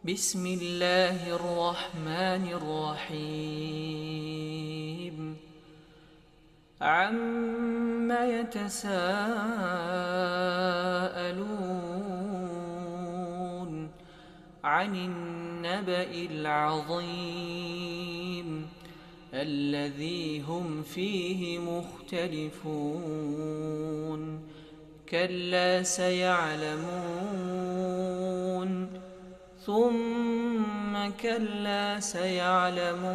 بسم الله الرحمن الرحيم عم يتساءلون عن النبأ العظيم الذي هم فيه مختلفون كلا سيعلمون ثم كلا سيعلمون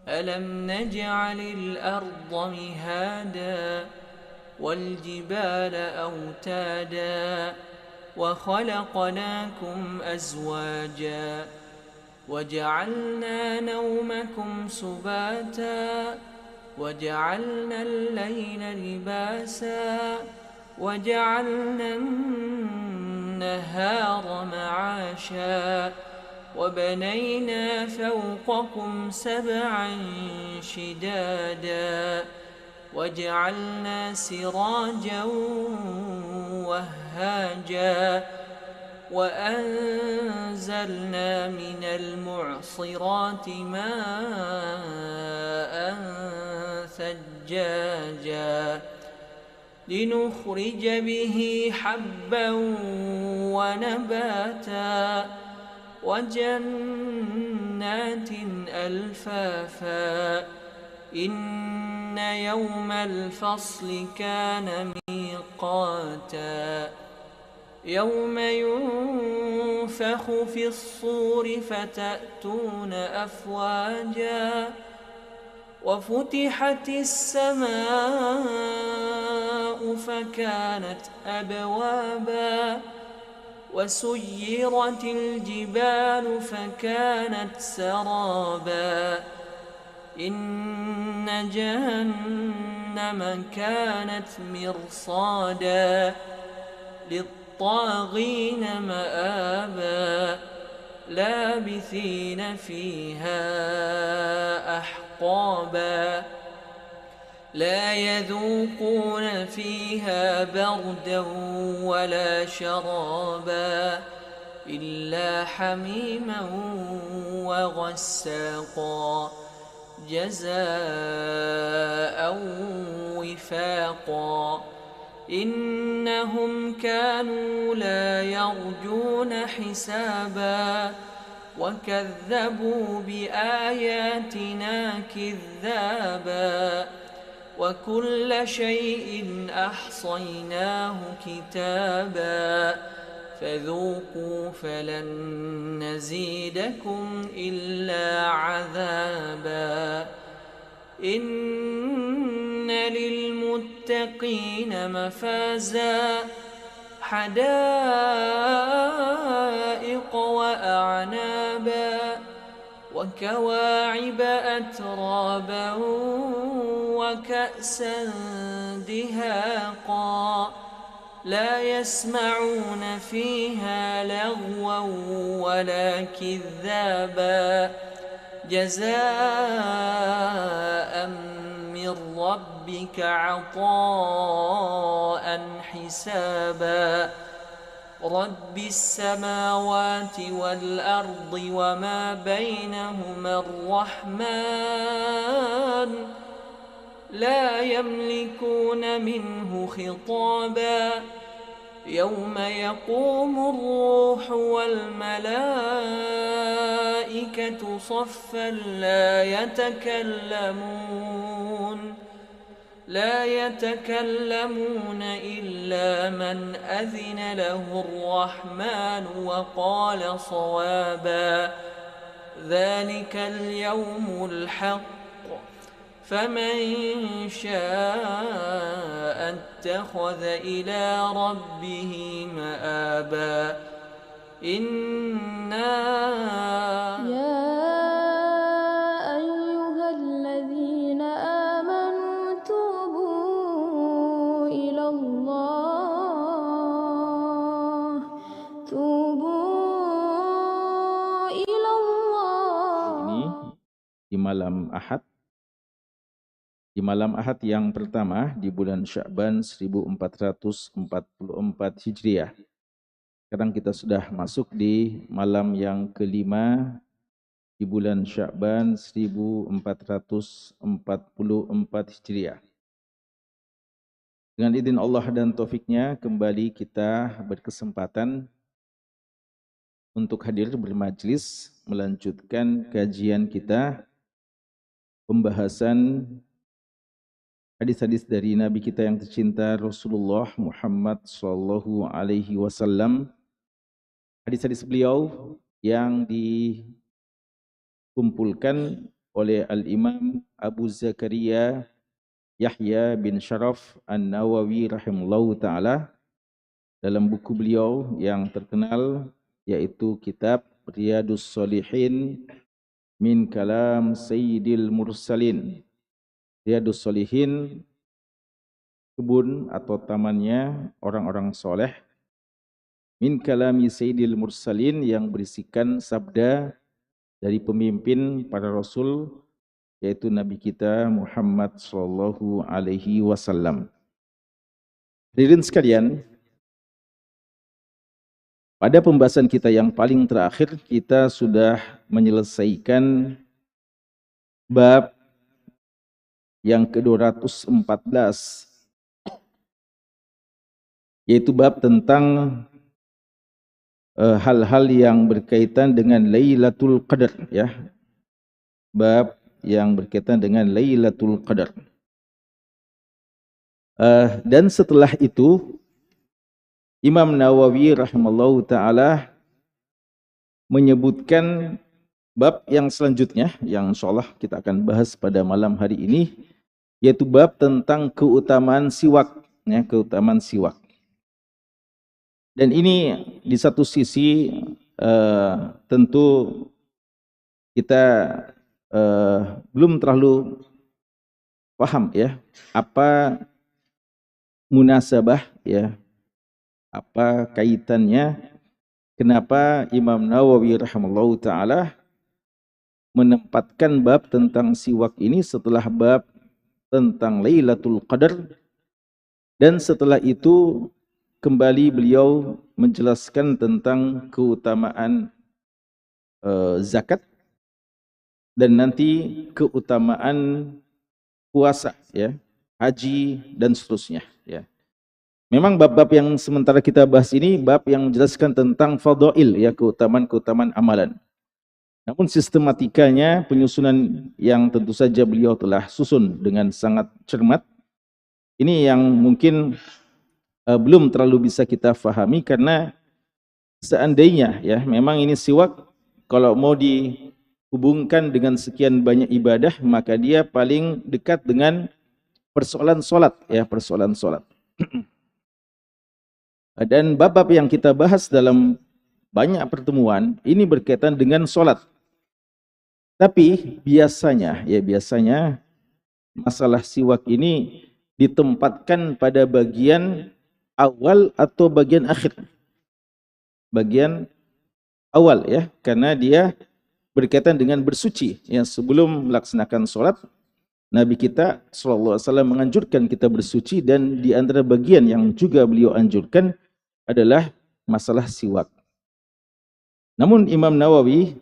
ألم نجعل الأرض مهادا والجبال أوتادا وخلقناكم أزواجا وجعلنا نومكم سباتا وجعلنا الليل لباسا وجعلنا النهار معاشا وبنينا فوقكم سبعا شدادا وجعلنا سراجا وهاجا وأنزلنا من المعصرات ماء ثجاجا لنخرج به حبا ونباتا وجنات ألفافا إن يوم الفصل كان ميقاتا يوم ينفخ في الصور فتأتون أفواجا وفتحت السماء فكانت أبوابا وسيرت الجبال فكانت سرابا إن جهنم كانت مرصادا للطاغين مآبا لابثين فيها أحقابا لا يذوقون فيها بردا ولا شرابا إلا حميما وغساقا جزاء وفاقا إنهم كانوا لا يرجون حسابا وكذبوا بآياتنا كذابا وكل شيء أحصيناه كتابا فذوقوا فلن نزيدكم إلا عذابا إن للمتقين مفازا حدائق وأعنابا وكواعب أترابا وكأسا دهاقا لا يسمعون فيها لغوا ولا كذابا جزاء من ربك عطاء حسابا رب السماوات والأرض وما بينهما الرحمن لا يملكون منه خطابا يوم يقوم الروح والملائكة صفا لا يتكلمون إلا من أذن له الرحمن وقال صوابا ذلك اليوم الحق فمن شاء اتخذ إلى ربه مآبا يا أيها الذين آمنوا توبوا إلى الله ini di malam Ahad yang pertama di bulan Sya'ban 1444 Hijriah Sekarang kita sudah masuk di malam yang kelima di bulan Sya'ban 1444 Hijriah. Dengan izin Allah dan taufiknya, kembali kita berkesempatan untuk hadir bermajlis melanjutkan kajian kita pembahasan hadis-hadis dari Nabi kita yang tercinta Rasulullah Muhammad sallallahu alaihi wasallam. Hadis-hadis beliau yang dikumpulkan oleh Al-Imam Abu Zakaria Yahya bin Sharaf An-Nawawi rahimahullahu taala dalam buku beliau yang terkenal yaitu kitab Riyadus Shalihin min kalam Sayyidil Mursalin. Riyadus Shalihin, kebun atau tamannya orang-orang soleh, min kalami Sayyidil Mursalin, yang berisikan sabda dari pemimpin para rasul, yaitu Nabi kita Muhammad sallallahu alaihi wasallam. Hadirin sekalian, pada pembahasan kita yang paling terakhir, kita sudah menyelesaikan bab yang ke-214, yaitu bab tentang hal-hal yang berkaitan dengan Lailatul Qadar, ya. Bab yang berkaitan dengan Lailatul Qadar. Dan setelah itu Imam Nawawi rahimallahu taala menyebutkan bab yang selanjutnya yang insyaallah kita akan bahas pada malam hari ini, yaitu bab tentang keutamaan siwak, ya, keutamaan siwak. Dan ini di satu sisi tentu kita belum terlalu paham, ya, apa munasabah, ya, apa kaitannya, kenapa Imam Nawawi rahimahullahu taala menempatkan bab tentang siwak ini setelah bab tentang Lailatul Qadar, dan setelah itu kembali beliau menjelaskan tentang keutamaan zakat dan nanti keutamaan puasa, ya, haji dan seterusnya, ya. Memang bab-bab yang sementara kita bahas ini bab yang menjelaskan tentang fadail, ya, keutamaan-keutamaan amalan. Namun sistematikanya, penyusunan yang tentu saja beliau telah susun dengan sangat cermat, ini yang mungkin belum terlalu bisa kita fahami, karena seandainya, ya, memang ini siwak kalau mau dihubungkan dengan sekian banyak ibadah, maka dia paling dekat dengan persoalan solat, ya, persoalan solat. Dan bab-bab yang kita bahas dalam banyak pertemuan ini berkaitan dengan solat. Tapi biasanya, ya, biasanya masalah siwak ini ditempatkan pada bagian awal atau bagian akhir. Bagian awal, ya, karena dia berkaitan dengan bersuci, ya. Sebelum melaksanakan sholat, Nabi kita SAW menganjurkan kita bersuci, dan di antara bagian yang juga beliau anjurkan adalah masalah siwak. Namun Imam Nawawi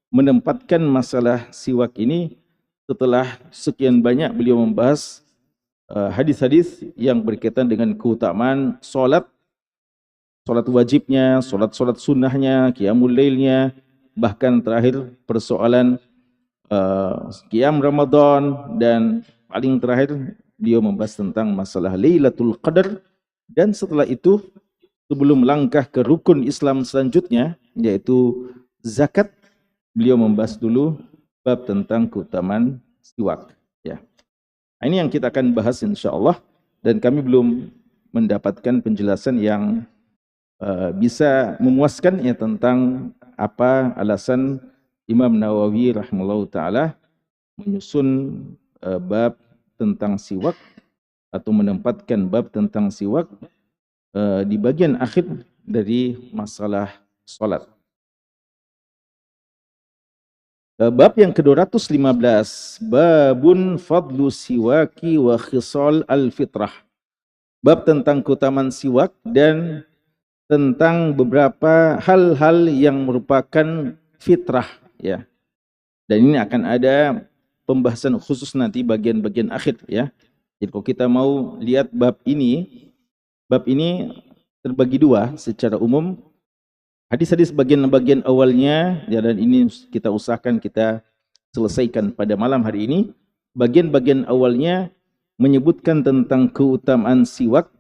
menempatkan masalah siwak ini setelah sekian banyak beliau membahas hadis-hadis yang berkaitan dengan keutamaan solat, solat wajibnya, solat sunnahnya, qiyamul lailnya, bahkan terakhir persoalan qiyam Ramadan, dan paling terakhir beliau membahas tentang masalah Lailatul Qadar. Dan setelah itu, sebelum langkah ke rukun Islam selanjutnya, yaitu zakat, beliau membahas dulu bab tentang keutamaan siwak, ya. Ini yang kita akan bahas insyaallah, dan kami belum mendapatkan penjelasan yang bisa memuaskan, ya, tentang apa alasan Imam Nawawi rahimahullahu taala menyusun bab tentang siwak atau menempatkan bab tentang siwak di bagian akhir dari masalah salat. Bab yang ke-215, babun fadlu siwaki wa khisal al-fitrah. Bab tentang keutamaan siwak dan tentang beberapa hal-hal yang merupakan fitrah ya. Dan ini akan ada pembahasan khusus nanti bagian-bagian akhir ya. Jadi kalau kita mau lihat bab ini terbagi dua secara umum. Hadis-hadis bagian awalnya ya, dan ini kita usahakan kita selesaikan pada malam hari ini. Bagian-bagian awalnya menyebutkan tentang keutamaan siwak,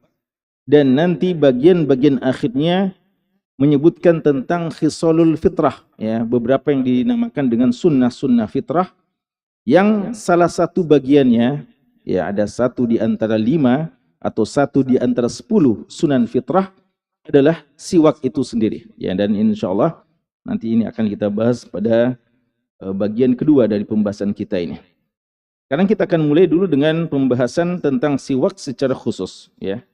dan nanti bagian-bagian akhirnya menyebutkan tentang khisalul fitrah ya, beberapa yang dinamakan dengan sunnah-sunnah fitrah, yang salah satu bagiannya ya, ada satu di antara 5 atau satu di antara 10 sunan fitrah adalah siwak itu sendiri ya. Dan insyaallah nanti ini akan kita bahas pada bagian kedua dari pembahasan kita ini. Sekarang kita akan mulai dulu dengan pembahasan tentang siwak secara khusus ya.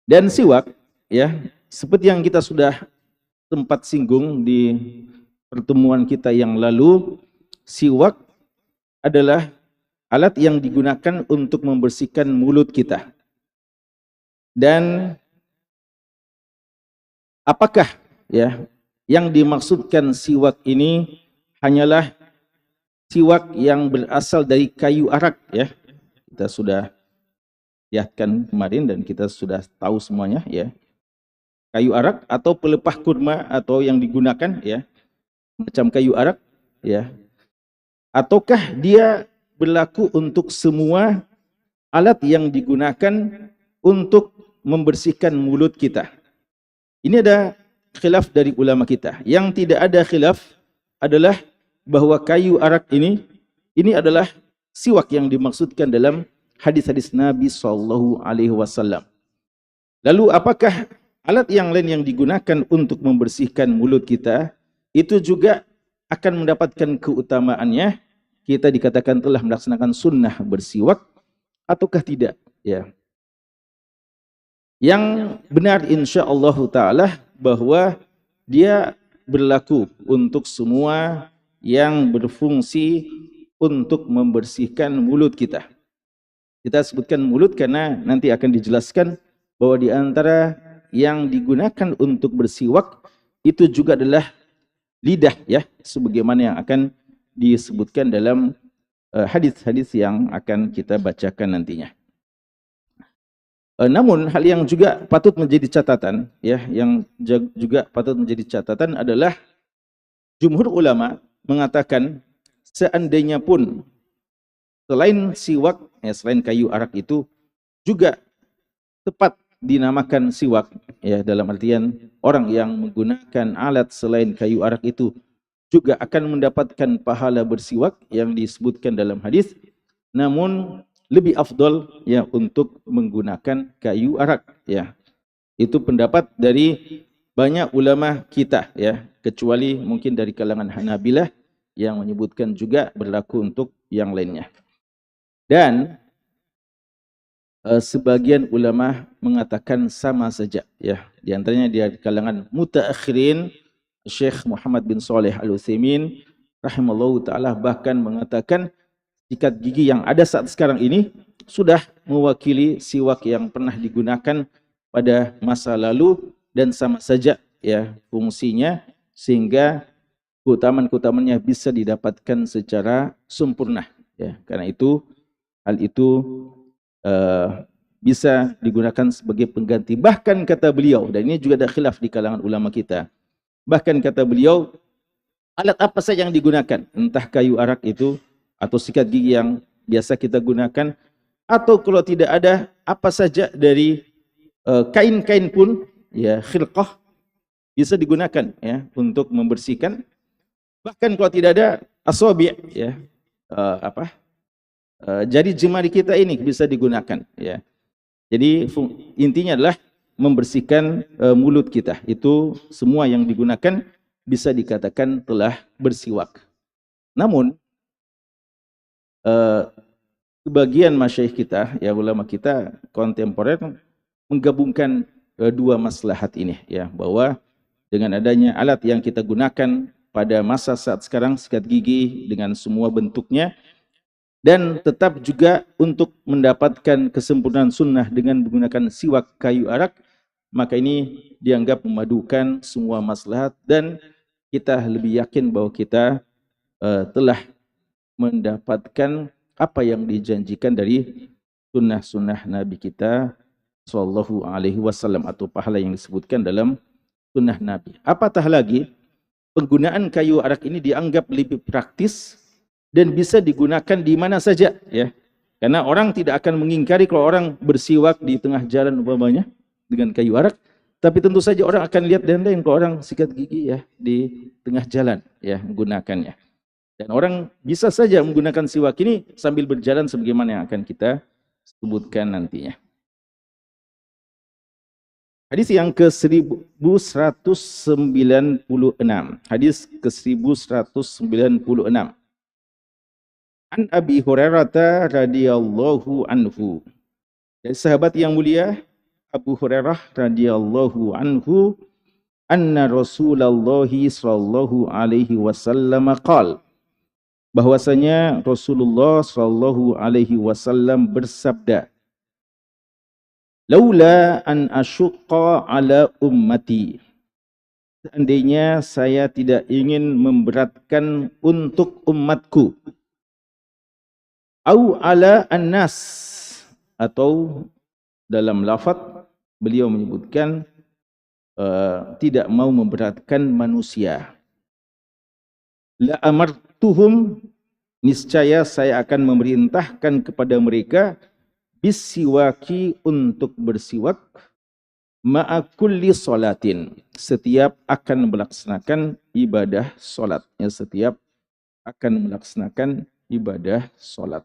Dan siwak ya, seperti yang kita sudah sempat singgung di pertemuan kita yang lalu, siwak adalah alat yang digunakan untuk membersihkan mulut kita. Dan apakah ya yang dimaksudkan siwak ini hanyalah siwak yang berasal dari kayu arak ya. Kita sudah lihatkan kemarin dan kita sudah tahu semuanya ya. Kayu arak atau pelepah kurma atau yang digunakan ya, macam kayu arak ya. Ataukah dia berlaku untuk semua alat yang digunakan untuk membersihkan mulut kita? Ini ada khilaf dari ulama kita. Yang tidak ada khilaf adalah bahwa kayu arak ini adalah siwak yang dimaksudkan dalam hadis-hadis Nabi SAW. Lalu apakah alat yang lain yang digunakan untuk membersihkan mulut kita itu juga akan mendapatkan keutamaannya? Kita dikatakan telah melaksanakan sunnah bersiwak ataukah tidak? Ya. Yang benar insyaallah ta'ala bahwa dia berlaku untuk semua yang berfungsi untuk membersihkan mulut kita. Kita sebutkan mulut karena nanti akan dijelaskan bahwa di antara yang digunakan untuk bersiwak itu juga adalah lidah ya, sebagaimana yang akan disebutkan dalam hadis-hadis yang akan kita bacakan nantinya. Namun hal yang juga patut menjadi catatan ya, yang juga patut menjadi catatan adalah jumhur ulama mengatakan seandainya pun selain siwak, ya, selain kayu arak itu juga tepat dinamakan siwak, ya, dalam artian orang yang menggunakan alat selain kayu arak itu juga akan mendapatkan pahala bersiwak yang disebutkan dalam hadis. Namun lebih afdol ya untuk menggunakan kayu arak, ya. Itu pendapat dari banyak ulama kita, ya, kecuali mungkin dari kalangan Hanabilah yang menyebutkan juga berlaku untuk yang lainnya. Dan sebagian ulama mengatakan sama saja, ya. Di antaranya di kalangan mutaakhirin, Syekh Muhammad bin Shalih Al-Utsaimin rahimallahu taala bahkan mengatakan sikat gigi yang ada saat sekarang ini sudah mewakili siwak yang pernah digunakan pada masa lalu dan sama saja, ya, fungsinya, sehingga keutamaan-keutamaannya bisa didapatkan secara sempurna, ya. Karena itu hal itu bisa digunakan sebagai pengganti. Bahkan kata beliau, dan ini juga ada khilaf di kalangan ulama kita, bahkan kata beliau, alat apa saja yang digunakan, entah kayu arak itu atau sikat gigi yang biasa kita gunakan, atau kalau tidak ada, apa saja dari kain-kain pun, ya, khilqah, bisa digunakan, ya, untuk membersihkan. Bahkan kalau tidak ada asabi', ya, jari jemari kita ini bisa digunakan, ya. Jadi intinya adalah membersihkan mulut kita. Itu semua yang digunakan bisa dikatakan telah bersiwak. Namun sebagian masyayikh kita, ya, ulama kita kontemporer menggabungkan dua maslahat ini, ya, bahwa dengan adanya alat yang kita gunakan pada masa saat sekarang, sikat gigi dengan semua bentuknya, dan tetap juga untuk mendapatkan kesempurnaan sunnah dengan menggunakan siwak kayu arak, maka ini dianggap memadukan semua maslahat dan kita lebih yakin bahwa kita telah mendapatkan apa yang dijanjikan dari sunnah-sunnah Nabi kita Sallallahu Alaihi Wasallam atau pahala yang disebutkan dalam sunnah Nabi. Apatah lagi penggunaan kayu arak ini dianggap lebih praktis dan bisa digunakan di mana saja, ya. Karena orang tidak akan mengingkari kalau orang bersiwak di tengah jalan umpamanya dengan kayu arak, tapi tentu saja orang akan lihat dan lain kalau orang sikat gigi ya di tengah jalan ya menggunakannya. Dan orang bisa saja menggunakan siwak ini sambil berjalan sebagaimana yang akan kita sebutkan nantinya. Hadis yang ke-1196. Hadis ke-1196. An Abi Hurairah radhiyallahu anhu. Dari sahabat yang mulia Abu Hurairah radhiyallahu anhu, anna Rasulullah sallallahu alaihi wasallam qala, bahwasanya Rasulullah sallallahu alaihi wasallam bersabda, laula an asyqa ala ummati, seandainya saya tidak ingin memberatkan untuk umatku, au ala annas, atau dalam lafaz beliau menyebutkan tidak mau memberatkan manusia, la amartuhum, niscaya saya akan memerintahkan kepada mereka bisiwaki, untuk bersiwak, ma'a kulli salatin, setiap akan melaksanakan ibadah salat, ya, setiap akan melaksanakan ibadah salat.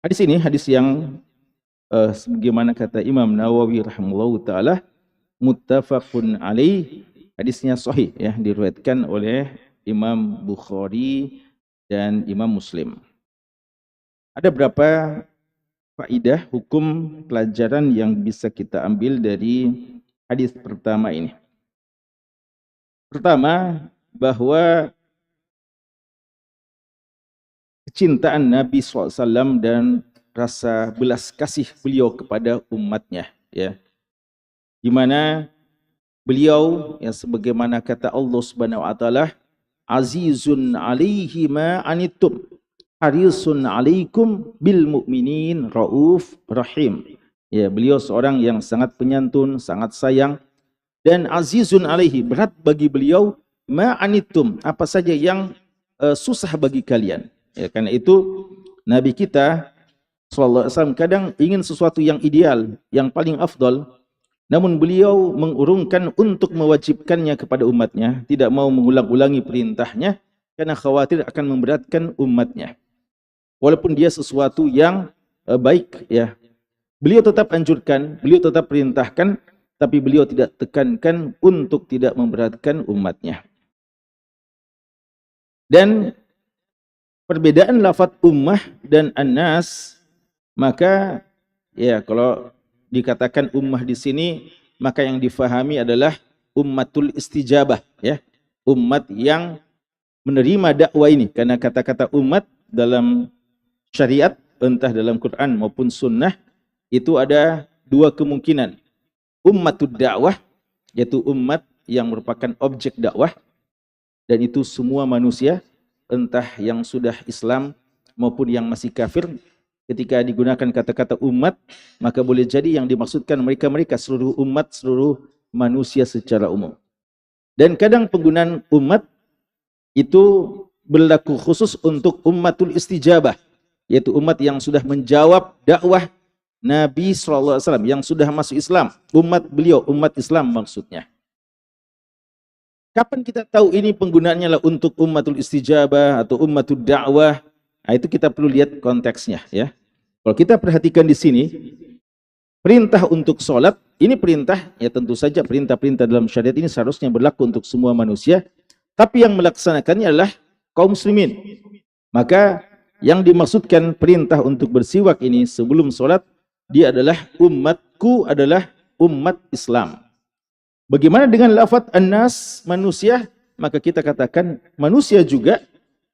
Hadis ini hadis yang sebagaimana kata Imam Nawawi rahimahullahu taala muttafaqun alaih, hadisnya sahih ya, diriwayatkan oleh Imam Bukhari dan Imam Muslim. Ada berapa faidah hukum pelajaran yang bisa kita ambil dari hadis pertama ini. Pertama, bahwa kecintaan Nabi SAW dan rasa belas kasih beliau kepada umatnya, ya, di mana beliau yang sebagaimana kata Allah Subhanahu wa taala, azizun alaihi ma anittum harisun alaikum bil mu'minin rauf rahim. Ya, beliau seorang yang sangat penyantun, sangat sayang, dan azizun alaihi, berat bagi beliau, ma anittum, apa saja yang susah bagi kalian. Ya, karena itu Nabi kita sallallahu alaihi wasallam kadang ingin sesuatu yang ideal, yang paling afdal, namun beliau mengurungkan untuk mewajibkannya kepada umatnya, tidak mau mengulang-ulangi perintahnya karena khawatir akan memberatkan umatnya. Walaupun dia sesuatu yang baik, ya, beliau tetap anjurkan, beliau tetap perintahkan, tapi beliau tidak tekankan untuk tidak memberatkan umatnya. Dan perbedaan lafaz ummah dan annas, maka ya kalau dikatakan ummah di sini, maka yang difahami adalah ummatul istijabah, ya, umat yang menerima dakwah ini. Karena kata-kata umat dalam syariat, entah dalam Quran maupun sunnah, itu ada dua kemungkinan. Ummatud dakwah, yaitu umat yang merupakan objek dakwah, dan itu semua manusia, entah yang sudah Islam maupun yang masih kafir. Ketika digunakan kata-kata umat, maka boleh jadi yang dimaksudkan mereka-mereka, seluruh umat, seluruh manusia secara umum. Dan kadang penggunaan umat itu berlaku khusus untuk ummatul istijabah, yaitu umat yang sudah menjawab dakwah Nabi SAW, yang sudah masuk Islam. Umat beliau, umat Islam maksudnya. Kapan kita tahu ini penggunaannya lah untuk ummatul istijabah atau ummatul dakwah? Nah, itu kita perlu lihat konteksnya, ya. Kalau kita perhatikan di sini, perintah untuk sholat, ini perintah, ya tentu saja perintah-perintah dalam syariat ini seharusnya berlaku untuk semua manusia, tapi yang melaksanakannya adalah kaum muslimin. Maka yang dimaksudkan perintah untuk bersiwak ini sebelum sholat, dia adalah umatku, adalah umat Islam. Bagaimana dengan lafaz an-nas, manusia? Maka kita katakan manusia juga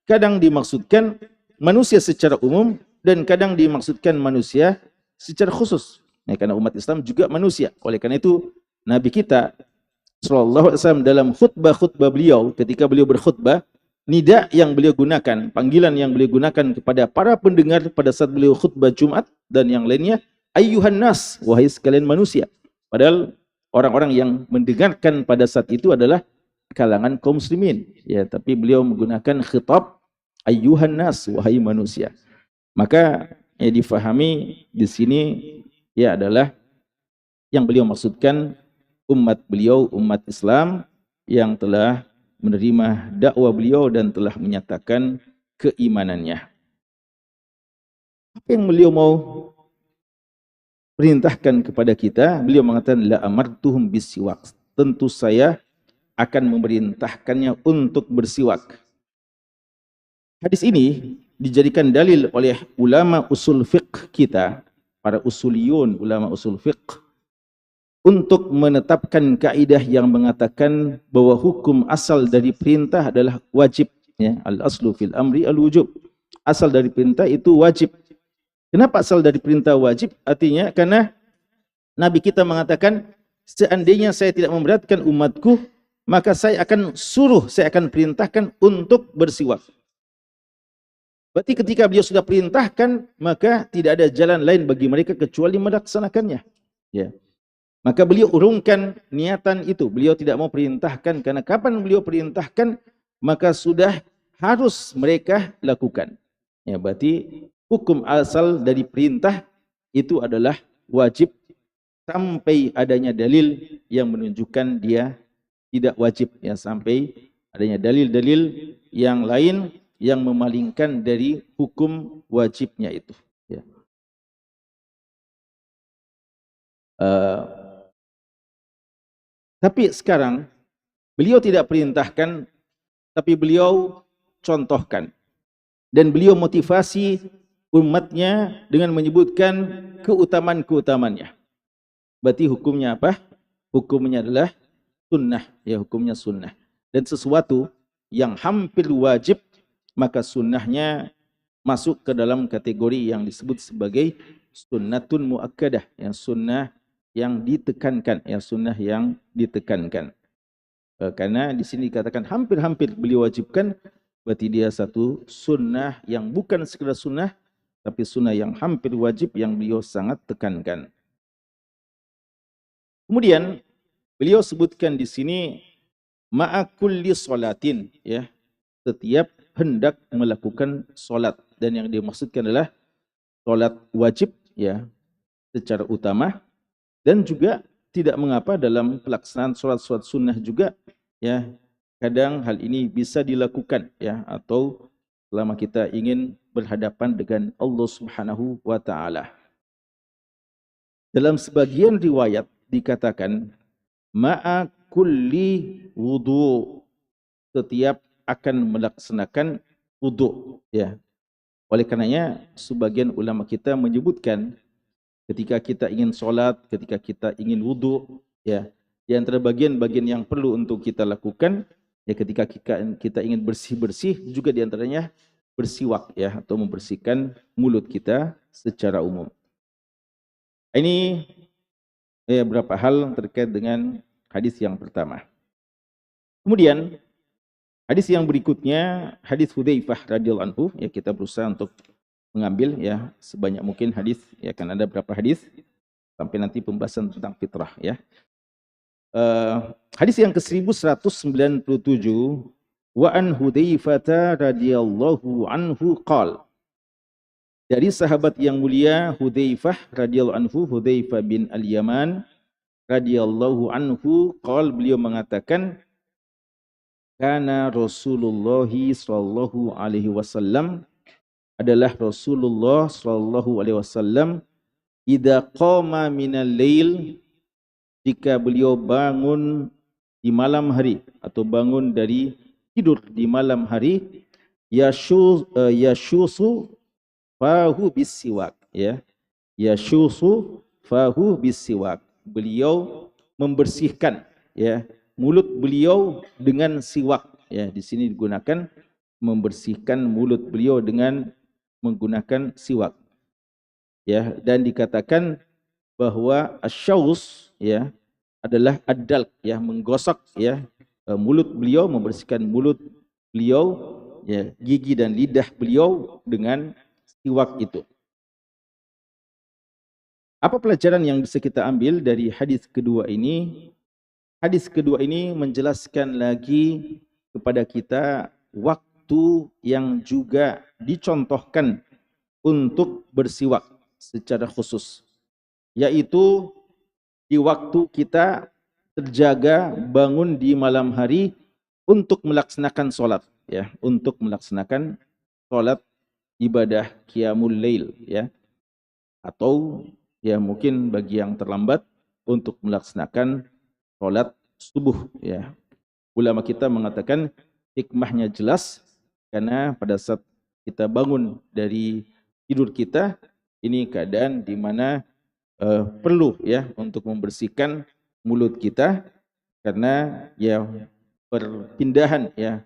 kadang dimaksudkan manusia secara umum dan kadang dimaksudkan manusia secara khusus. Ya, karena umat Islam juga manusia. Oleh karena itu Nabi kita sallallahu alaihi wasallam dalam khutbah-khutbah beliau, ketika beliau berkhutbah, nida yang beliau gunakan, panggilan yang beliau gunakan kepada para pendengar pada saat beliau khutbah Jumat dan yang lainnya, ayyuhan nas, wahai sekalian manusia. Padahal orang-orang yang mendengarkan pada saat itu adalah kalangan kaum muslimin, ya, tapi beliau menggunakan khitab ayyuhan nas, wahai manusia. Maka ya difahami di sini ya adalah yang beliau maksudkan umat beliau, umat Islam yang telah menerima dakwah beliau dan telah menyatakan keimanannya. Apa yang beliau mau perintahkan kepada kita? Beliau mengatakan la amartuhum bisiwak. Tentu saya akan memerintahkannya untuk bersiwak. Hadis ini dijadikan dalil oleh ulama usul fiqh kita, para usuliyun, ulama usul fiqh, untuk menetapkan kaidah yang mengatakan bahwa hukum asal dari perintah adalah wajib, ya, al-aslu fil amri al-wujub. Asal dari perintah itu wajib. Kenapa asal dari perintah wajib? Artinya karena Nabi kita mengatakan, seandainya saya tidak memberatkan umatku, maka saya akan perintahkan untuk bersiwak. Berarti ketika beliau sudah perintahkan, maka tidak ada jalan lain bagi mereka kecuali melaksanakannya. Ya. Maka beliau urungkan niatan itu. Beliau tidak mau perintahkan, karena kapan beliau perintahkan, maka sudah harus mereka lakukan. Ya, berarti hukum asal dari perintah itu adalah wajib sampai adanya dalil yang menunjukkan dia tidak wajib. Ya, sampai adanya dalil-dalil yang lain yang memalingkan dari hukum wajibnya itu. Ya. Tapi sekarang beliau tidak perintahkan, tapi beliau contohkan. Dan beliau motivasi umatnya dengan menyebutkan keutamaan-keutamaannya. Berarti hukumnya apa? Hukumnya adalah sunnah. Ya, hukumnya sunnah. Dan sesuatu yang hampir wajib, maka sunnahnya masuk ke dalam kategori yang disebut sebagai sunnatun muakkadah, yang sunnah yang ditekankan, ya, sunnah yang ditekankan. Karena di sini dikatakan hampir-hampir beliau wajibkan, berarti dia satu sunnah yang bukan sekedar sunnah, tapi sunnah yang hampir wajib yang beliau sangat tekankan. Kemudian beliau sebutkan di sini ma'a kulli sholatin, ya, setiap hendak melakukan solat, dan yang dimaksudkan adalah solat wajib, ya, secara utama. Dan juga tidak mengapa dalam pelaksanaan sholat-sholat sunnah juga, ya, kadang hal ini bisa dilakukan, ya, atau selama kita ingin berhadapan dengan Allah Subhanahu wa taala. Dalam sebagian riwayat dikatakan ma'a kulli wudu, setiap akan melaksanakan wudu, ya. Oleh karenanya sebagian ulama kita menyebutkan ketika kita ingin sholat, ketika kita ingin wudhu, ya, di antara bagian-bagian yang perlu untuk kita lakukan, ya, ketika kita ingin bersih-bersih, juga di antaranya bersiwak, ya, atau membersihkan mulut kita secara umum. Ini beberapa hal terkait dengan hadis yang pertama. Kemudian hadis yang berikutnya, hadis Hudzaifah radhiyallahu anhu, ya, kita berusaha untuk mengambil, ya, sebanyak mungkin hadis, ya, kan ada berapa hadis sampai nanti pembahasan tentang fitrah, ya. Hadis yang ke-1197, wa an Hudzaifah radhiyallahu anhu qala, dari sahabat yang mulia Hudzaifah radhiyallahu anhu, Hudzaifah bin Al-Yaman radhiyallahu anhu qala, beliau mengatakan, kana Rasulullah sallallahu alaihi wasallam, adalah Rasulullah sallallahu alaihi wasallam, idza qama minal lail, jika beliau bangun di malam hari atau bangun dari tidur di malam hari, yashusu fahu bisiwak, ya, yashusu fahu bisiwak, beliau membersihkan, ya, mulut beliau dengan siwak, ya. Di sini digunakan membersihkan mulut beliau dengan menggunakan siwak, ya. Dan dikatakan bahwa asyaus ya adalah ad-dalq ya, menggosok ya mulut beliau, membersihkan mulut beliau ya, gigi dan lidah beliau dengan siwak itu. Apa pelajaran yang bisa kita ambil dari hadis kedua ini? Hadis kedua ini menjelaskan lagi kepada kita waktu yang juga dicontohkan untuk bersiwak secara khusus, yaitu di waktu kita terjaga bangun di malam hari untuk melaksanakan sholat, ya, untuk melaksanakan sholat ibadah qiyamul lail, ya, atau ya mungkin bagi yang terlambat untuk melaksanakan sholat subuh, ya. Ulama kita mengatakan hikmahnya jelas karena pada saat kita bangun dari tidur kita, ini keadaan di mana perlu ya untuk membersihkan mulut kita karena ya perpindahan ya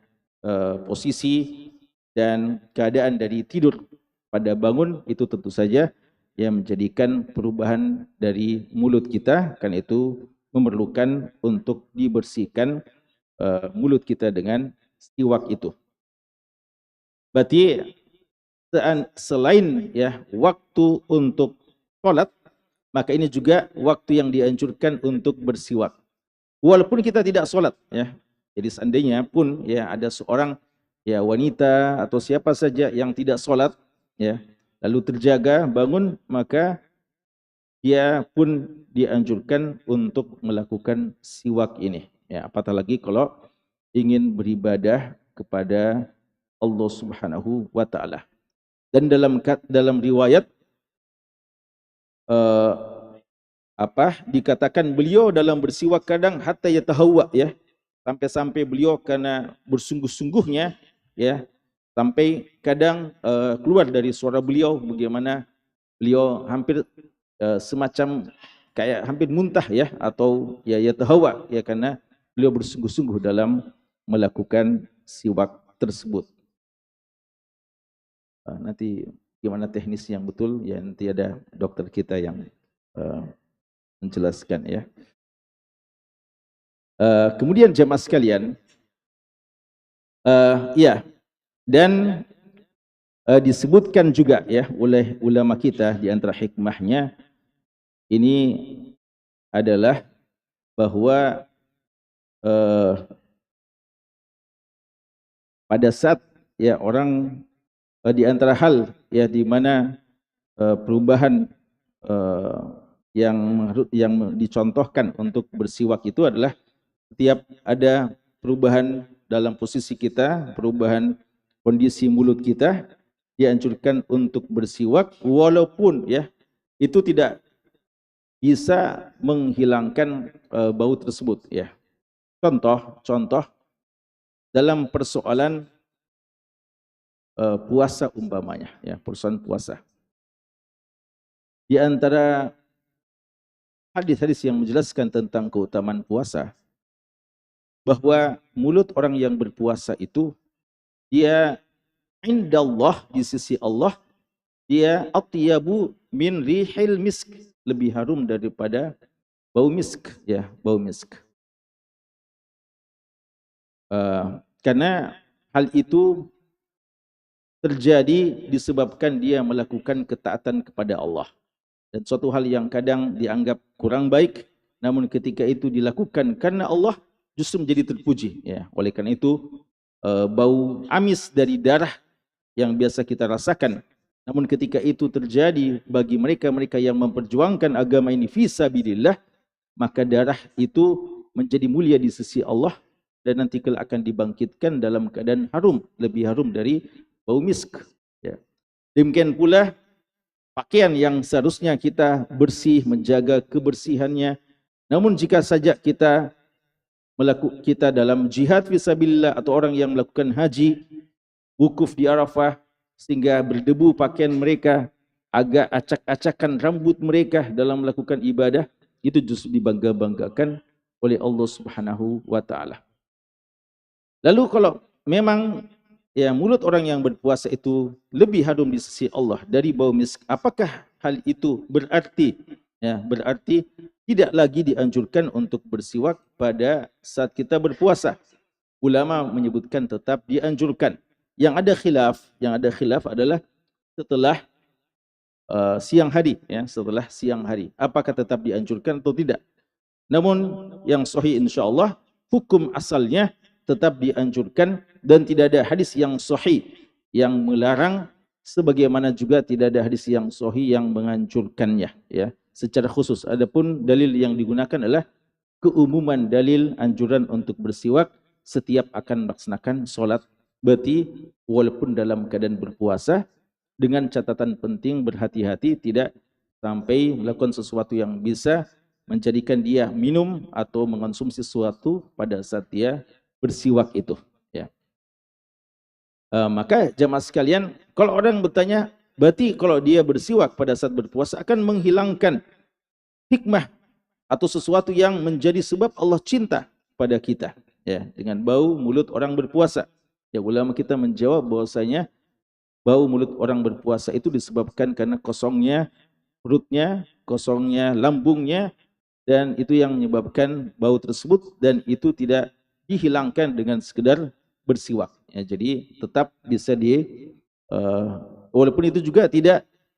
posisi dan keadaan dari tidur pada bangun itu tentu saja yang menjadikan perubahan dari mulut kita, karena itu memerlukan untuk dibersihkan mulut kita dengan siwak itu. Berarti selain ya waktu untuk sholat, maka ini juga waktu yang dianjurkan untuk bersiwak. Walaupun kita tidak sholat, ya. Jadi seandainya pun ya ada seorang ya wanita atau siapa saja yang tidak sholat, ya, lalu terjaga bangun, maka dia pun dianjurkan untuk melakukan siwak ini. Ya, apatah lagi kalau ingin beribadah kepada Allah Subhanahu wa taala. Dan dalam riwayat dikatakan beliau dalam bersiwak kadang hatta yatahawwa, ya, sampai beliau karena bersungguh-sungguhnya ya, sampai kadang keluar dari suara beliau bagaimana beliau hampir semacam kayak hampir muntah ya, atau ya yatahawwa ya, karena beliau bersungguh-sungguh dalam melakukan siwak tersebut. Nanti gimana teknis yang betul ya, nanti ada dokter kita yang menjelaskan ya. Kemudian jemaah sekalian, ya, dan disebutkan juga ya oleh ulama kita di antara hikmahnya ini adalah bahwa pada saat ya orang di antara hal ya di mana perubahan yang dicontohkan untuk bersiwak itu adalah setiap ada perubahan dalam posisi kita, perubahan kondisi mulut kita, dianjurkan untuk bersiwak walaupun ya itu tidak bisa menghilangkan bau tersebut ya. Contoh dalam persoalan puasa umpamanya ya, persoalan puasa. Di antara hadis-hadis yang menjelaskan tentang keutamaan puasa, bahwa mulut orang yang berpuasa itu dia indallah, di sisi Allah, dia atyabu min rihil misk, lebih harum daripada bau misk ya, bau misk. Karena hal itu terjadi disebabkan dia melakukan ketaatan kepada Allah. Dan suatu hal yang kadang dianggap kurang baik, namun ketika itu dilakukan karena Allah, justru menjadi terpuji. Ya, oleh karena itu bau amis dari darah yang biasa kita rasakan, namun ketika itu terjadi bagi mereka yang memperjuangkan agama ini fi sabilillah, maka darah itu menjadi mulia di sisi Allah dan nanti kelak akan dibangkitkan dalam keadaan harum, lebih harum dari bau misk. Ya. Demikian pula pakaian yang seharusnya kita bersih, menjaga kebersihannya, namun jika saja kita dalam jihad fisabilillah atau orang yang melakukan haji, wukuf di Arafah, sehingga berdebu pakaian mereka, agak acak-acakan rambut mereka dalam melakukan ibadah, itu justru dibangga-banggakan oleh Allah Subhanahu wa taala. Lalu kalau memang ya mulut orang yang berpuasa itu lebih harum di sisi Allah dari bau misk, apakah hal itu berarti Ya, berarti tidak lagi dianjurkan untuk bersiwak pada saat kita berpuasa. Ulama menyebutkan tetap dianjurkan. Yang ada khilaf adalah setelah siang hari, ya, setelah siang hari. Apakah tetap dianjurkan atau tidak? Namun yang sahih insyaallah hukum asalnya tetap dianjurkan dan tidak ada hadis yang sahih yang melarang, sebagaimana juga tidak ada hadis yang sahih yang menganjurkannya, ya, secara khusus. Adapun dalil yang digunakan adalah keumuman dalil anjuran untuk bersiwak setiap akan melaksanakan solat, berarti walaupun dalam keadaan berpuasa, dengan catatan penting berhati-hati tidak sampai melakukan sesuatu yang bisa menjadikan dia minum atau mengonsumsi sesuatu pada saat dia bersiwak itu, ya. Maka jamaah sekalian, kalau orang bertanya, berarti kalau dia bersiwak pada saat berpuasa akan menghilangkan hikmah atau sesuatu yang menjadi sebab Allah cinta pada kita, ya, dengan bau mulut orang berpuasa. Ya, ulama kita menjawab bahwasanya bau mulut orang berpuasa itu disebabkan karena kosongnya perutnya, kosongnya lambungnya, dan itu yang menyebabkan bau tersebut, dan itu tidak dihilangkan dengan sekedar bersiwak. Ya, jadi tetap bisa walaupun itu juga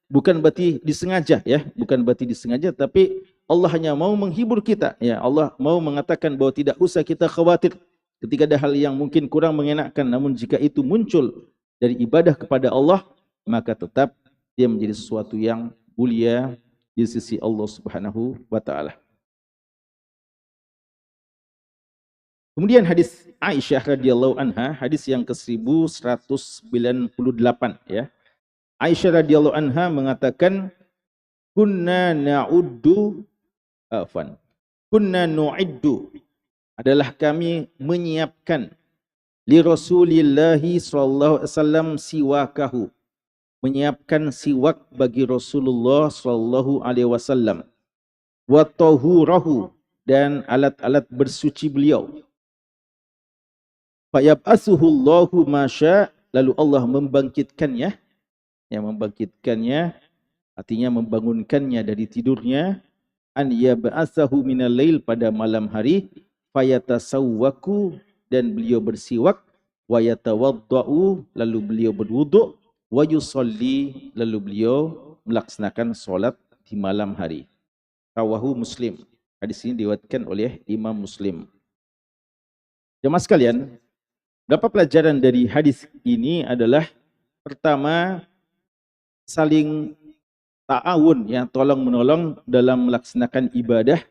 bukan berarti disengaja, ya, bukan berarti disengaja, tapi Allah hanya mau menghibur kita, ya. Allah mau mengatakan bahwa tidak usah kita khawatir ketika ada hal yang mungkin kurang mengenakan, namun jika itu muncul dari ibadah kepada Allah, maka tetap dia menjadi sesuatu yang mulia di sisi Allah Subhanahu wa taala. Kemudian hadis Aisyah radhiyallahu anha, hadis yang ke-1198, ya. Aisyah radhiyallahu anha mengatakan, kunna nu'iddu, adalah kami menyiapkan li Rasulillahi sallallahu alaihi wasallam siwakahu, menyiapkan siwak bagi Rasulullah sallallahu alaihi wasallam, wa tahurahu, dan alat-alat bersuci beliau. Fayab'asuhullahu masya, lalu Allah membangkitkannya, yang membangkitkannya artinya membangunkannya dari tidurnya, an yab'asahu minal lail, pada malam hari, fayatasawwaku, dan beliau bersiwak, wa yatawaddau, lalu beliau berwuduk, wa yusalli, lalu beliau melaksanakan solat di malam hari. Rawahu Muslim. Hadis ini diriwayatkan oleh Imam Muslim. Jemaah sekalian, berapa pelajaran dari hadis ini adalah, pertama, saling ta'awun, ya, tolong menolong dalam melaksanakan ibadah,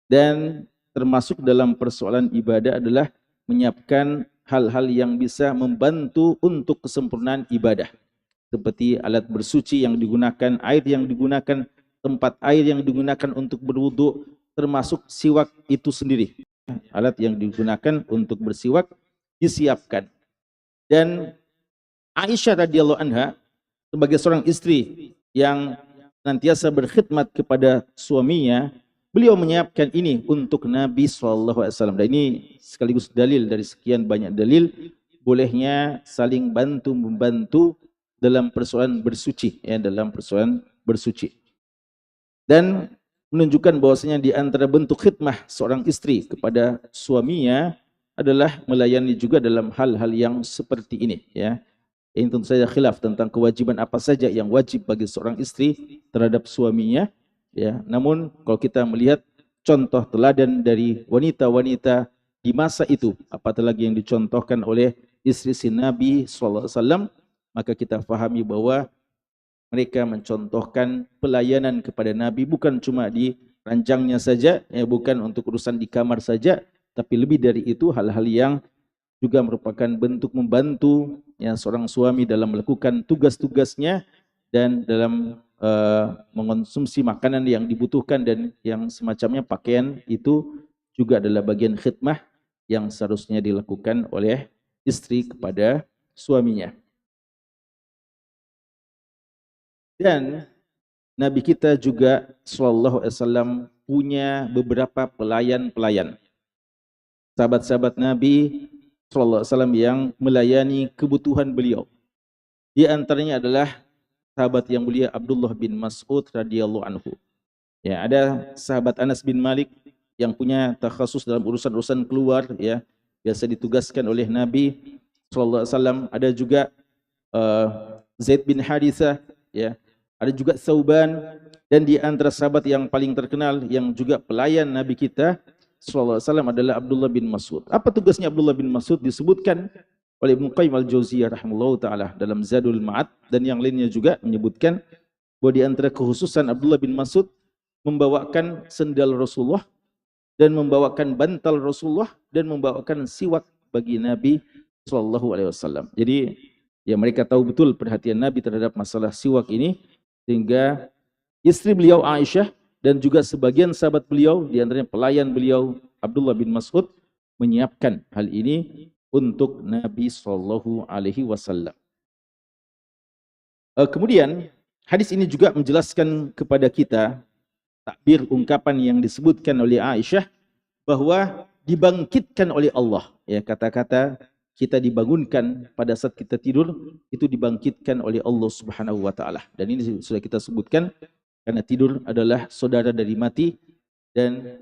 dan termasuk dalam persoalan ibadah adalah menyiapkan hal-hal yang bisa membantu untuk kesempurnaan ibadah, seperti alat bersuci yang digunakan, air yang digunakan, tempat air yang digunakan untuk berwudu, termasuk siwak itu sendiri. Alat yang digunakan untuk bersiwak disiapkan. Dan Aisyah radhiyallahu anha sebagai seorang istri yang senantiasa berkhidmat kepada suaminya, beliau menyiapkan ini untuk Nabi SAW. Dan ini sekaligus dalil dari sekian banyak dalil bolehnya saling bantu-membantu dalam persoalan bersuci, ya, dalam persoalan bersuci. Dan menunjukkan bahwasanya di antara bentuk khidmah seorang istri kepada suaminya adalah melayani juga dalam hal-hal yang seperti ini, ya. Ini tentu saja khilaf tentang kewajiban apa saja yang wajib bagi seorang istri terhadap suaminya, ya. Namun kalau kita melihat contoh teladan dari wanita-wanita di masa itu, apatah lagi yang dicontohkan oleh istri si Nabi SAW, maka kita fahami bahwa mereka mencontohkan pelayanan kepada Nabi bukan cuma di ranjangnya saja, ya, bukan untuk urusan di kamar saja, tapi lebih dari itu hal-hal yang juga merupakan bentuk membantu, ya, seorang suami dalam melakukan tugas-tugasnya dan dalam mengonsumsi makanan yang dibutuhkan dan yang semacamnya, pakaian, itu juga adalah bagian khidmah yang seharusnya dilakukan oleh istri kepada suaminya. Dan Nabi kita juga sallallahu alaihi wasallam punya beberapa pelayan-pelayan. Sahabat-sahabat Nabi sallallahu alaihi wasallam yang melayani kebutuhan beliau. Di antaranya adalah sahabat yang mulia Abdullah bin Mas'ud radhiyallahu anhu. Ya, ada sahabat Anas bin Malik yang punya takhasus dalam urusan-urusan keluar, ya, biasa ditugaskan oleh Nabi sallallahu alaihi wasallam. Ada juga Zaid bin Harithah, ya. Ada juga Thauban, dan di antara sahabat yang paling terkenal yang juga pelayan Nabi kita sallallahu alaihi wasallam adalah Abdullah bin Mas'ud. Apa tugasnya Abdullah bin Mas'ud? Disebutkan oleh Ibnu Qayyim al-Jauziyah rahimahullahu taala dalam Zadul Ma'ad, dan yang lainnya juga menyebutkan bahwa di antara kekhususan Abdullah bin Mas'ud membawakan sendal Rasulullah dan membawakan bantal Rasulullah dan membawakan siwak bagi Nabi sallallahu alaihi wasallam. Jadi ya, mereka tahu betul perhatian Nabi terhadap masalah siwak ini, sehingga istri beliau Aisyah dan juga sebagian sahabat beliau, di antaranya pelayan beliau Abdullah bin Mas'ud, menyiapkan hal ini untuk Nabi sallallahu alaihi wasallam. Kemudian hadis ini juga menjelaskan kepada kita takbir ungkapan yang disebutkan oleh Aisyah bahwa dibangkitkan oleh Allah. Ya, kata-kata kita dibangunkan pada saat kita tidur itu dibangkitkan oleh Allah Subhanahu wa taala. Dan ini sudah kita sebutkan karena tidur adalah saudara dari mati, dan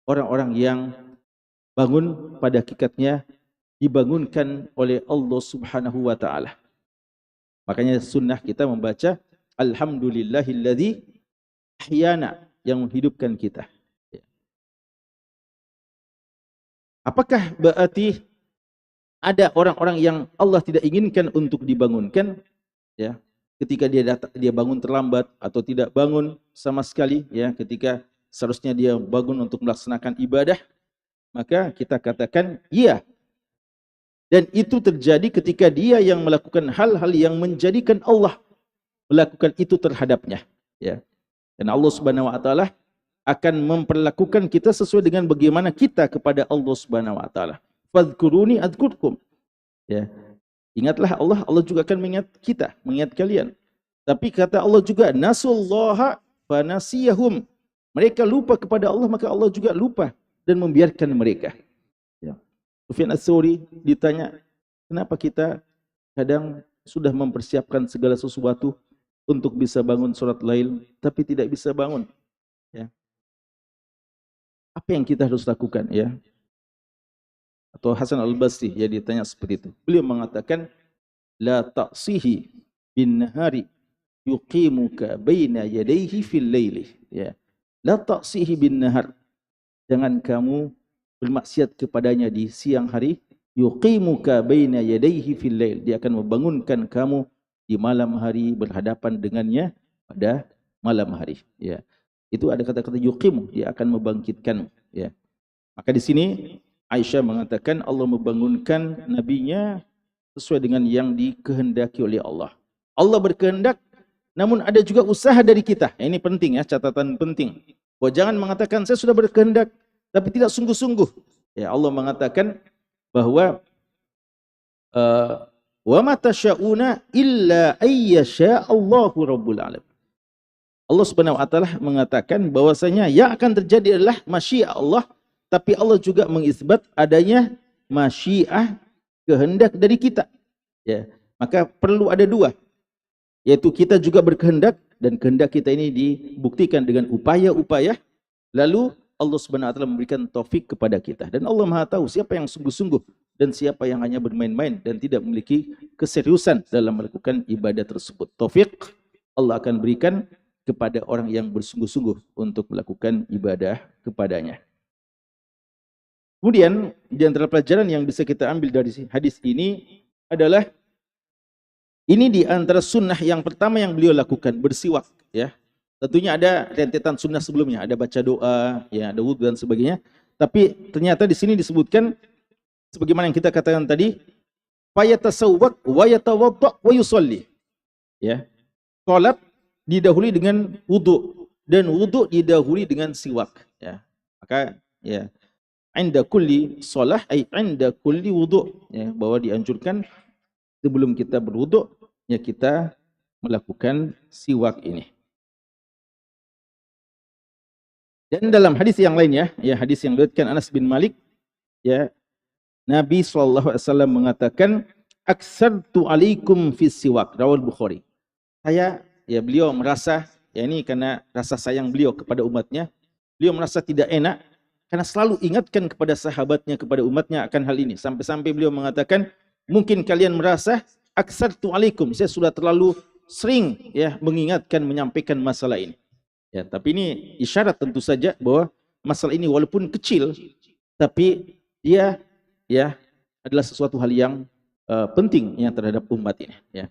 orang-orang yang bangun pada hakikatnya dibangunkan oleh Allah Subhanahu wa taala. Makanya sunnah kita membaca alhamdulillahilladzi ahyana, yang menghidupkan kita. Apakah berarti ada orang-orang yang Allah tidak inginkan untuk dibangunkan, ya, ketika dia bangun terlambat atau tidak bangun sama sekali, ya, ketika seharusnya dia bangun untuk melaksanakan ibadah, maka kita katakan iya. Dan itu terjadi ketika dia yang melakukan hal-hal yang menjadikan Allah melakukan itu terhadapnya, ya. Dan Allah Subhanahu wa taala akan memperlakukan kita sesuai dengan bagaimana kita kepada Allah Subhanahu wa taala. Fadhkuruni adzkurkum. Ya. Ingatlah Allah, Allah juga akan mengingat kita, mengingat kalian. Tapi kata Allah juga nasullaha fanasiyahum. Mereka lupa kepada Allah, maka Allah juga lupa dan membiarkan mereka. Ya. Sufyan Ats-Tsauri ditanya, kenapa kita kadang sudah mempersiapkan segala sesuatu untuk bisa bangun sholat lail, tapi tidak bisa bangun. Ya. Apa yang kita harus lakukan, ya? Atau Hasan Al-Basri, ya, ditanya seperti itu. Beliau mengatakan, la ta'sihi bin nahari yuqimuka baina yadayhi fil laili. Ya. La ta'sihi bin nahar. Jangan kamu bermaksiat kepadanya di siang hari. Yuqimuka baina yadayhi fil lail. Dia akan membangunkan kamu di malam hari, berhadapan dengannya pada malam hari. Ya. Itu ada kata-kata yuqimu, dia akan membangkitkan. Ya. Maka di sini Aisyah mengatakan Allah membangunkan nabinya sesuai dengan yang dikehendaki oleh Allah. Allah berkehendak, namun ada juga usaha dari kita. Ini penting, ya, catatan penting. Bahwa jangan mengatakan saya sudah berkehendak tapi tidak sungguh-sungguh. Ya, Allah mengatakan bahwa wa ma tasyauna illa ayyasha Allahu rabbul alamin. Allah Subhanahu wa taala mengatakan bahwasanya yang akan terjadi adalah masyiah Allah, tapi Allah juga mengisbat adanya masyiah, kehendak dari kita. Ya, maka perlu ada dua, yaitu kita juga berkehendak, dan kehendak kita ini dibuktikan dengan upaya-upaya, lalu Allah Subhanahu wa taala memberikan taufik kepada kita. Dan Allah Maha tahu siapa yang sungguh-sungguh dan siapa yang hanya bermain-main dan tidak memiliki keseriusan dalam melakukan ibadah tersebut. Taufik Allah akan berikan kepada orang yang bersungguh-sungguh untuk melakukan ibadah kepadanya. Kemudian di antara pelajaran yang bisa kita ambil dari hadis ini adalah ini di antara sunnah yang pertama yang beliau lakukan, bersiwak, ya. Tentunya ada rentetan sunnah sebelumnya, ada baca doa, ya, ada wudhu dan sebagainya. Tapi ternyata di sini disebutkan sebagaimana yang kita katakan tadi, fayatasawwak wa yatawadda wa yusalli. Ya. Salat didahului dengan wudhu dan wudhu didahului dengan siwak, ya. Maka ya, inda kulli shalah ay inda kulli wudhu, ya, bahwa dianjurkan sebelum kita berwudhu, ya, kita melakukan siwak ini. Dan dalam hadis yang lainnya, ya, hadis yang diriwayatkan Anas bin Malik, ya, Nabi SAW mengatakan, aksartu alaikum fis siwak, rawal Bukhari. Saya, ya, beliau merasa Ya, ini karena rasa sayang beliau kepada umatnya. Beliau merasa tidak enak karena selalu ingatkan kepada sahabatnya, kepada umatnya akan hal ini. Sampai-sampai beliau mengatakan, mungkin kalian merasa aksartu alaikum, saya sudah terlalu sering ya mengingatkan, menyampaikan masalah ini. Ya, tapi ini isyarat tentu saja bahwa masalah ini walaupun kecil, tapi dia ya adalah sesuatu hal yang penting yang terhadap umat ini. Ya.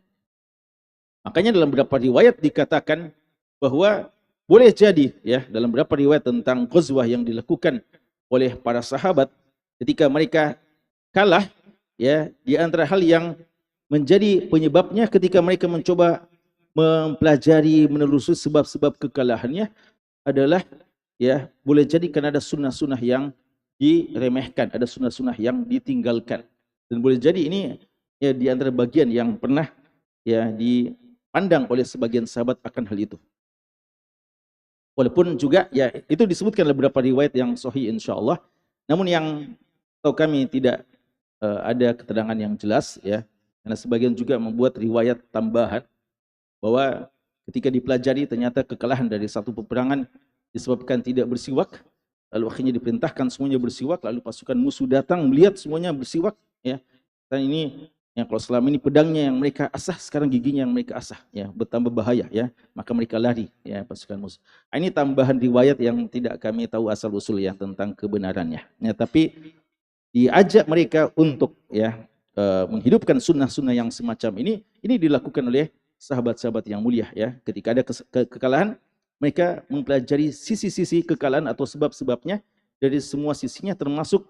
Makanya dalam beberapa riwayat dikatakan bahwa boleh jadi ya dalam beberapa riwayat tentang ghazwah yang dilakukan oleh para sahabat ketika mereka kalah, ya di antara hal yang menjadi penyebabnya ketika mereka mencoba mempelajari, menelusuri sebab-sebab kekalahannya adalah ya boleh jadi karena ada sunnah-sunnah yang diremehkan, ada sunnah-sunnah yang ditinggalkan, dan boleh jadi ini ya di antara bagian yang pernah ya dipandang oleh sebagian sahabat akan hal itu. Walaupun juga ya itu disebutkan dalam beberapa riwayat yang sahih insyaallah, namun yang tahu kami tidak ada keterangan yang jelas ya, karena sebagian juga membuat riwayat tambahan bahwa ketika dipelajari ternyata kekalahan dari satu peperangan disebabkan tidak bersiwak, lalu akhirnya diperintahkan semuanya bersiwak, lalu pasukan musuh datang melihat semuanya bersiwak ya. Dan ini yang kalau selama ini pedangnya yang mereka asah, sekarang giginya yang mereka asah ya, bertambah bahaya ya, maka mereka lari ya pasukan musuh. Ini tambahan riwayat yang tidak kami tahu asal usul ya tentang kebenarannya ya, tapi diajak mereka untuk ya menghidupkan sunnah-sunnah yang semacam ini dilakukan oleh sahabat-sahabat yang mulia ya. Ketika ada kekalahan, mereka mempelajari sisi-sisi kekalahan atau sebab-sebabnya dari semua sisinya, termasuk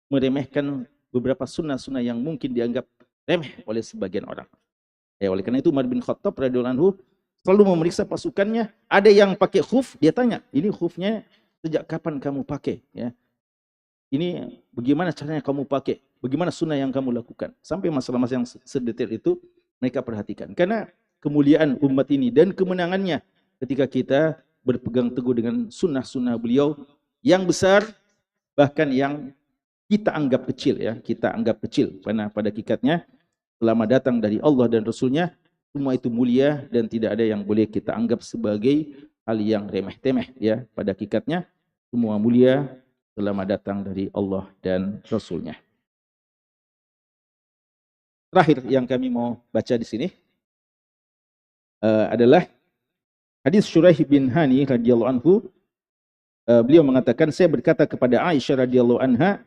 meremehkan beberapa sunnah-sunnah yang mungkin dianggap remeh oleh sebagian orang. Ya, oleh karena itu Umar bin Khattab radhiyallahu anhu selalu memeriksa pasukannya. Ada yang pakai khuf, dia tanya, ini khufnya sejak kapan kamu pakai? Ya. Ini bagaimana caranya kamu pakai? Bagaimana sunnah yang kamu lakukan? Sampai masalah-masalah yang sedetail itu mereka perhatikan. Karena kemuliaan umat ini dan kemenangannya ketika kita berpegang teguh dengan sunnah-sunnah beliau yang besar, bahkan yang kita anggap kecil ya, kita anggap kecil. Karena pada hakikatnya selama datang dari Allah dan Rasulnya, semua itu mulia dan tidak ada yang boleh kita anggap sebagai hal yang remeh-temeh ya. Pada hakikatnya semua mulia selama datang dari Allah dan Rasulnya. Terakhir yang kami mau baca di sini adalah hadis Shuraih bin Hani radhiyallahu anhu. Beliau mengatakan, saya berkata kepada Aisyah radhiyallahu anha,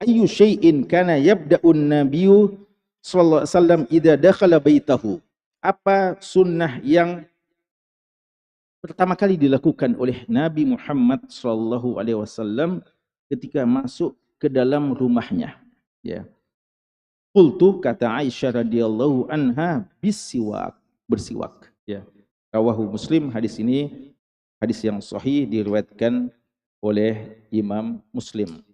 ayyu syai'in kana yabda'un nabiyyu sallallahu alaihi wasallam idza dakhala baitahu. Apa sunnah yang pertama kali dilakukan oleh Nabi Muhammad sallallahu alaihi wasallam ketika masuk ke dalam rumahnya? Ya. Qultu, kata Aisyah radhiyallahu anha, bisiwak, bersiwak. Ya. Rawahu Muslim, hadis ini hadis yang sahih diriwayatkan oleh Imam Muslim.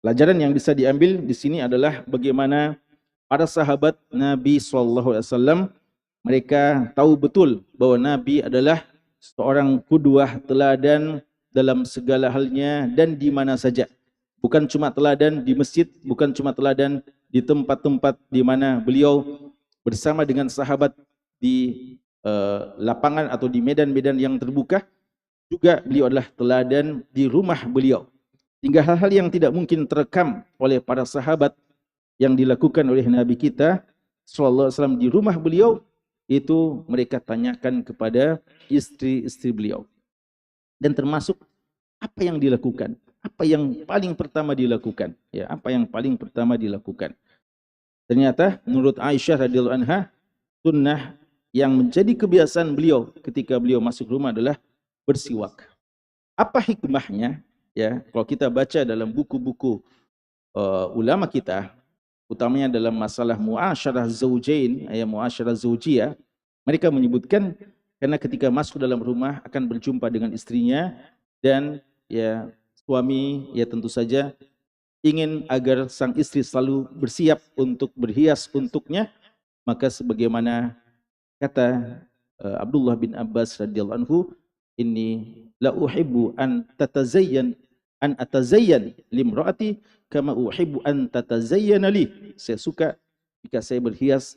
Pelajaran yang bisa diambil di sini adalah bagaimana para sahabat Nabi SAW, mereka tahu betul bahwa Nabi adalah seorang qudwah, teladan dalam segala halnya dan di mana saja. Bukan cuma teladan di masjid, bukan cuma teladan di tempat-tempat di mana beliau bersama dengan sahabat di lapangan atau di medan-medan yang terbuka, juga beliau adalah teladan di rumah beliau. Hingga hal-hal yang tidak mungkin terekam oleh para sahabat yang dilakukan oleh Nabi kita sallallahu alaihi wasallam di rumah beliau, itu mereka tanyakan kepada istri-istri beliau. Dan termasuk apa yang dilakukan, apa yang paling pertama dilakukan, ya, apa yang paling pertama dilakukan. Ternyata menurut Aisyah radhiyallahu anha, sunnah yang menjadi kebiasaan beliau ketika beliau masuk rumah adalah bersiwak. Apa hikmahnya? Ya, kalau kita baca dalam buku-buku ulama kita, utamanya dalam masalah muasyarah zaujain, muasyarah zaujiyah, mereka menyebutkan karena ketika masuk dalam rumah akan berjumpa dengan istrinya, dan ya suami ya tentu saja ingin agar sang istri selalu bersiap untuk berhias untuknya, maka sebagaimana kata Abdullah bin Abbas radhiyallahu anhu, inni la uhibbu an atazayyan limraati kama uhibbu an tatazayyana li. Saya suka jika saya berhias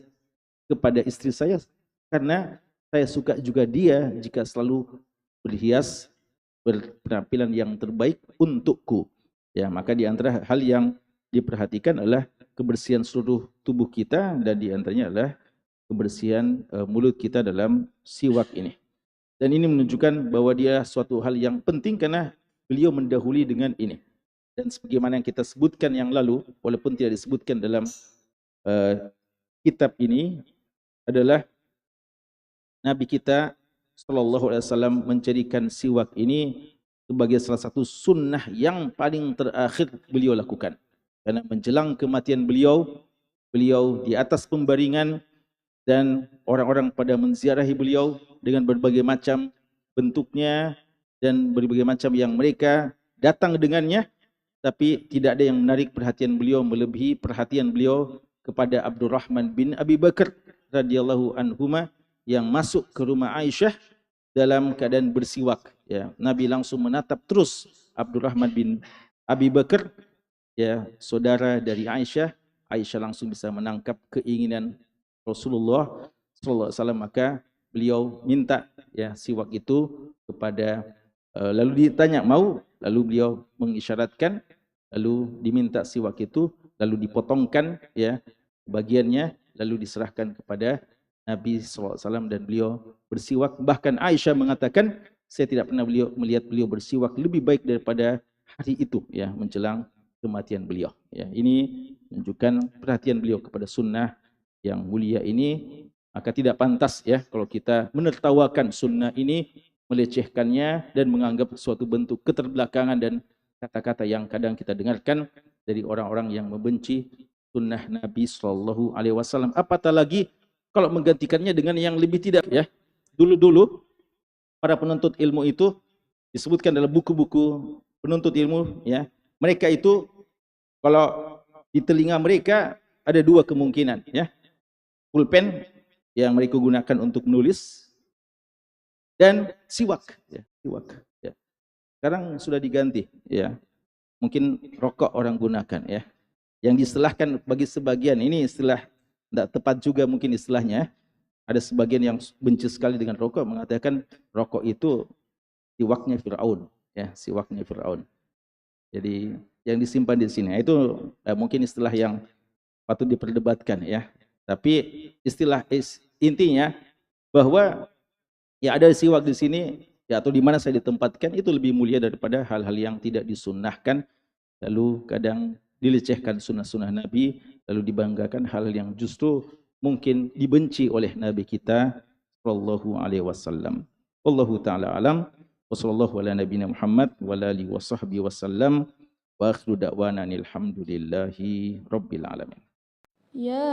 kepada istri saya karena saya suka juga dia jika selalu berhias berpenampilan yang terbaik untukku. Ya, maka di antara hal yang diperhatikan adalah kebersihan seluruh tubuh kita, dan di antaranya adalah kebersihan mulut kita dalam siwak ini. Dan ini menunjukkan bahwa dia suatu hal yang penting karena beliau mendahului dengan ini. Dan sebagaimana yang kita sebutkan yang lalu, walaupun tidak disebutkan dalam kitab ini, adalah Nabi kita Shallallahu Alaihi Wasallam menjadikan siwak ini sebagai salah satu sunnah yang paling terakhir beliau lakukan. Karena menjelang kematian beliau, beliau di atas pembaringan dan orang-orang pada menziarahi beliau dengan berbagai macam bentuknya dan berbagai macam yang mereka datang dengannya, tapi tidak ada yang menarik perhatian beliau melebihi perhatian beliau kepada Abdurrahman bin Abi Bakar radhiyallahu anhuma yang masuk ke rumah Aisyah dalam keadaan bersiwak. Ya, Nabi langsung menatap terus Abdurrahman bin Abi Bakar, ya, saudara dari Aisyah. Aisyah langsung bisa menangkap keinginan Rasulullah sallallahu alaihi wasallam, maka beliau minta ya siwak itu kepada lalu ditanya mau, lalu beliau mengisyaratkan, lalu diminta siwak itu, lalu dipotongkan ya bagiannya, lalu diserahkan kepada Nabi sallallahu alaihi wasallam dan beliau bersiwak. Bahkan Aisyah mengatakan, saya tidak pernah melihat beliau bersiwak lebih baik daripada hari itu ya menjelang kematian beliau. Ya, ini menunjukkan perhatian beliau kepada sunnah yang mulia ini. Maka tidak pantas ya kalau kita menertawakan sunnah ini, melecehkannya dan menganggap suatu bentuk keterbelakangan dan kata-kata yang kadang kita dengarkan dari orang-orang yang membenci sunnah Nabi Shallallahu Alaihi Wasallam. Apatah lagi kalau menggantikannya dengan yang lebih tidak ya. Dulu-dulu para penuntut ilmu itu disebutkan dalam buku-buku penuntut ilmu ya. Mereka itu kalau di telinga mereka ada dua kemungkinan ya. Pulpen yang mereka gunakan untuk menulis dan siwak ya, siwak ya. Sekarang sudah diganti ya. Mungkin rokok orang gunakan ya. Yang diistilahkan bagi sebagian, ini istilah tidak tepat juga mungkin istilahnya. Ada sebagian yang benci sekali dengan rokok mengatakan rokok itu siwaknya Firaun ya, siwaknya Firaun. Jadi yang disimpan di sini itu mungkin istilah yang patut diperdebatkan ya. Tapi istilah intinya bahwa ya ada siwak di sini ya, atau di mana saya ditempatkan itu lebih mulia daripada hal-hal yang tidak disunnahkan, lalu kadang dilecehkan sunnah-sunnah Nabi, lalu dibanggakan hal yang justru mungkin dibenci oleh Nabi kita sallallahu alaihi wasallam. Wallahu taala alam. Wassallallahu ala nabiyina Muhammad wa alihi washabbihi wasallam. Wa akhiru da'wana alhamdulillahi rabbil alamin. Ya